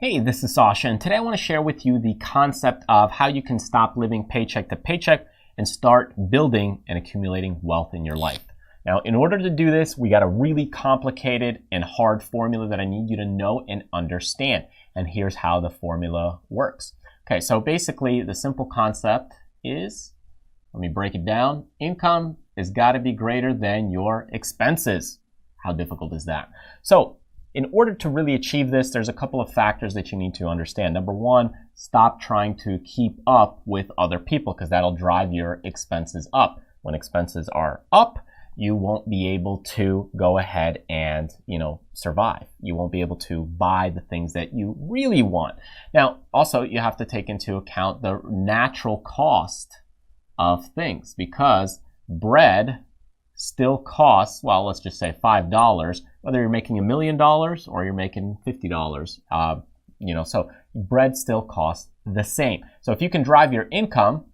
Hey, this is Sasha, and today I want to share with you the concept of how you can stop living paycheck to paycheck and start building and accumulating wealth in your life. Now, in order to do this, we got a really complicated and hard formula that I need you to know and understand. And here's how the formula works. Okay, so basically the simple concept is, let me break it down. Income has got to be greater than your expenses. How difficult is that? So, in order to really achieve this, there's a couple of factors that you need to understand. Number one, stop trying to keep up with other people because that'll drive your expenses up. When expenses are up, you won't be able to go ahead and, survive. You won't be able to buy the things that you really want. Now, also, you have to take into account the natural cost of things because bread still costs, well, let's just say $5, whether you're making $1 million or you're making $50. So bread still costs the same. So if you can drive your income,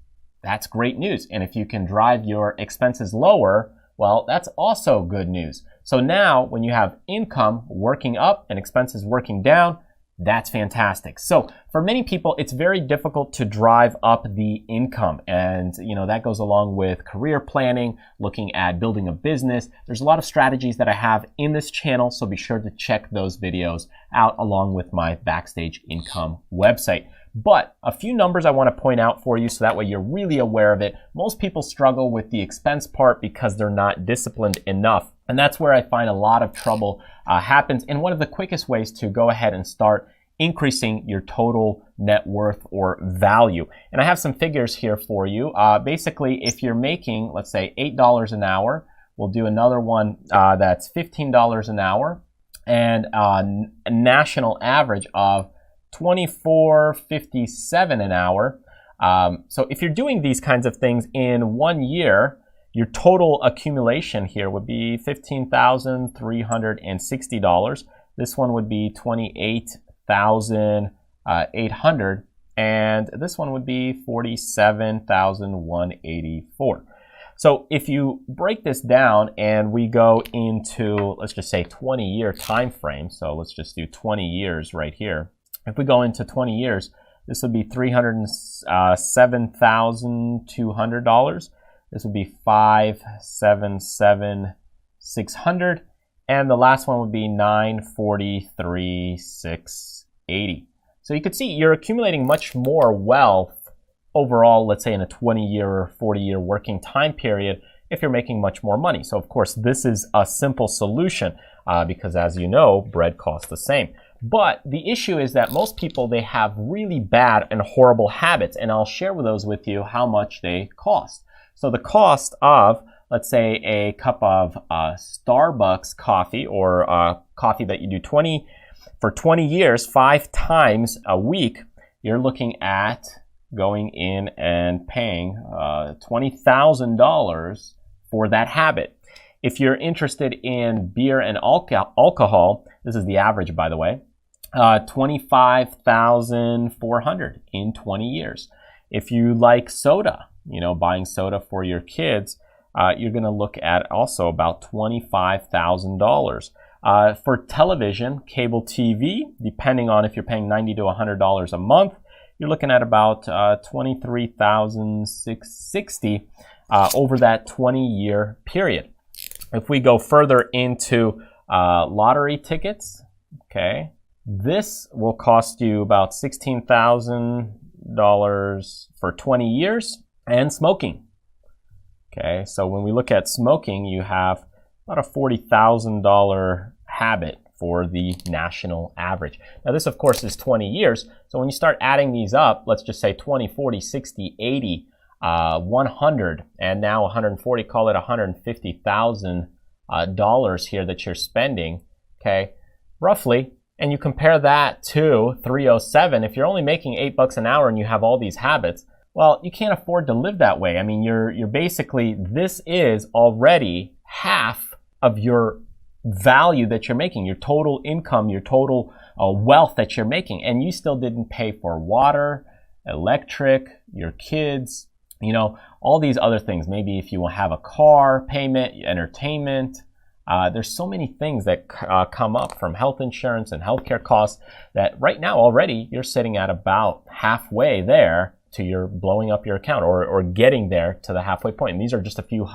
that's great news. And if you can drive your expenses lower, well, that's also good news. So now when you have income working up and expenses working down, that's fantastic. So for many people, it's very difficult to drive up the income. And, that goes along with career planning, looking at building a business. There's a lot of strategies that I have in this channel, so be sure to check those videos out along with my Backstage Income website. But a few numbers I want to point out for you so that way you're really aware of it. Most people struggle with the expense part because they're not disciplined enough. And that's where I find a lot of trouble happens. And one of the quickest ways to go ahead and start increasing your total net worth or value. And I have some figures here for you. Basically, if you're making, let's say, $8 an hour, we'll do another one that's $15 an hour and a national average of $24.57 an hour. So if you're doing these kinds of things in 1 year, your total accumulation here would be $15,360. This one would be $28,800, and this one would be $47,184. So if you break this down and we go into, let's just say 20-year time frame, so let's just do 20 years right here. If we go into 20 years, this would be $307,200. This would be $577,600, and the last one would be $943,680. So you can see you're accumulating much more wealth overall, let's say in a 20-year or 40-year working time period, if you're making much more money. So of course, this is a simple solution because as you know, bread costs the same. But the issue is that most people, they have really bad and horrible habits, and I'll share with those with you how much they cost. So the cost of, let's say, a cup of Starbucks coffee or coffee that you do for 20 years, 5 times a week, you're looking at going in and paying $20,000 for that habit. If you're interested in beer and alcohol, this is the average, by the way, $25,400 in 20 years. If you like soda, buying soda for your kids, you're going to look at also about $25,000. For television, cable TV, depending on if you're paying $90 to $100 a month, you're looking at about $23,660 over that 20-year period. If we go further into lottery tickets, okay, this will cost you about $16,000 for 20 years. And smoking. Okay, so when we look at smoking, you have about a $40,000 habit for the national average. Now this, of course, is 20 years. So when you start adding these up, let's just say 20, 40, 60, 80, 100, and now 140, call it $150,000 here that you're spending, okay, roughly. And you compare that to 307. If you're only making $8 an hour and you have all these habits, well, you can't afford to live that way. I mean, you're basically, this is already half of your value that you're making, your total income, your total wealth that you're making, and you still didn't pay for water, electric, your kids, all these other things. Maybe if you have a car payment, entertainment, There's so many things that come up, from health insurance and healthcare costs, that right now already you're sitting at about halfway there to your blowing up your account, or getting there to the halfway point. And these are just a few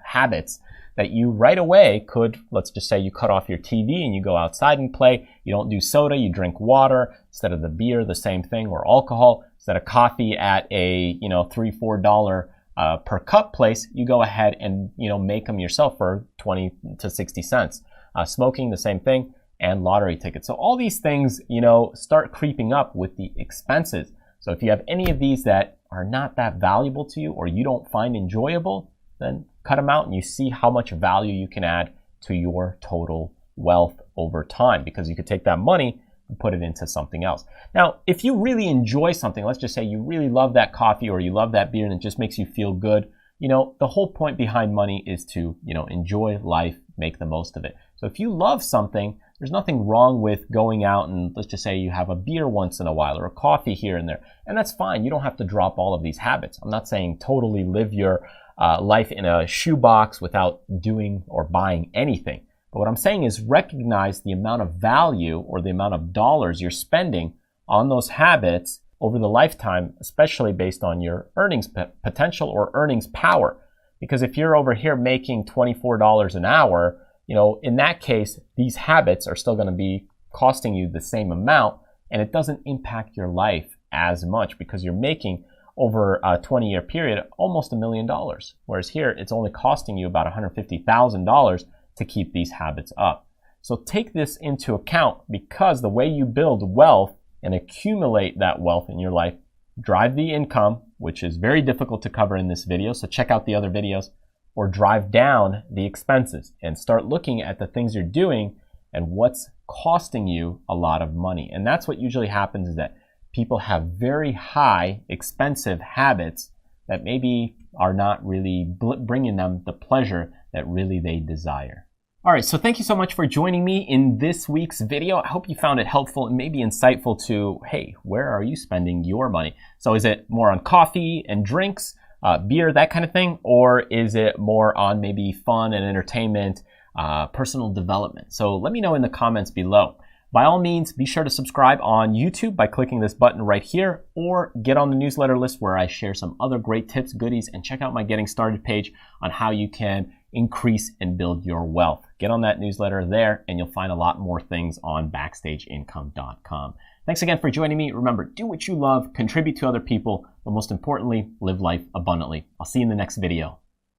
habits that you right away could, let's just say you cut off your TV and you go outside and play. You don't do soda, you drink water instead of the beer, the same thing, or alcohol. Instead of coffee at a $3-4 per cup place, you go ahead and make them yourself for 20 to 60 cents. Smoking, the same thing, and lottery tickets. So all these things start creeping up with the expenses. So if you have any of these that are not that valuable to you, or you don't find enjoyable, then cut them out and you see how much value you can add to your total wealth over time, because you could take that money and put it into something else. Now, if you really enjoy something, let's just say you really love that coffee or you love that beer and it just makes you feel good, the whole point behind money is to, enjoy life, make the most of it. So if you love something, there's nothing wrong with going out and, let's just say you have a beer once in a while or a coffee here and there. And that's fine. You don't have to drop all of these habits. I'm not saying totally live your life in a shoebox without doing or buying anything. But what I'm saying is recognize the amount of value or the amount of dollars you're spending on those habits over the lifetime, especially based on your earnings potential or earnings power. Because if you're over here making $24 an hour, in that case, these habits are still going to be costing you the same amount, and it doesn't impact your life as much because you're making over a 20-year period almost $1 million. Whereas here, it's only costing you about $150,000 to keep these habits up. So take this into account, because the way you build wealth and accumulate that wealth in your life, drive the income, which is very difficult to cover in this video, so check out the other videos, or drive down the expenses and start looking at the things you're doing and what's costing you a lot of money. And that's what usually happens, is that people have very high expensive habits that maybe are not really bringing them the pleasure that really they desire. All right, so thank you so much for joining me in this week's video. I hope you found it helpful and maybe insightful to, hey, where are you spending your money? So is it more on coffee and drinks, beer, that kind of thing? Or is it more on maybe fun and entertainment, personal development? So let me know in the comments below. By all means, be sure to subscribe on YouTube by clicking this button right here, or get on the newsletter list where I share some other great tips, goodies, and check out my Getting Started page on how you can increase and build your wealth. Get on that newsletter there, and you'll find a lot more things on BackstageIncome.com. Thanks again for joining me. Remember, do what you love, contribute to other people, but most importantly, live life abundantly. I'll see you in the next video.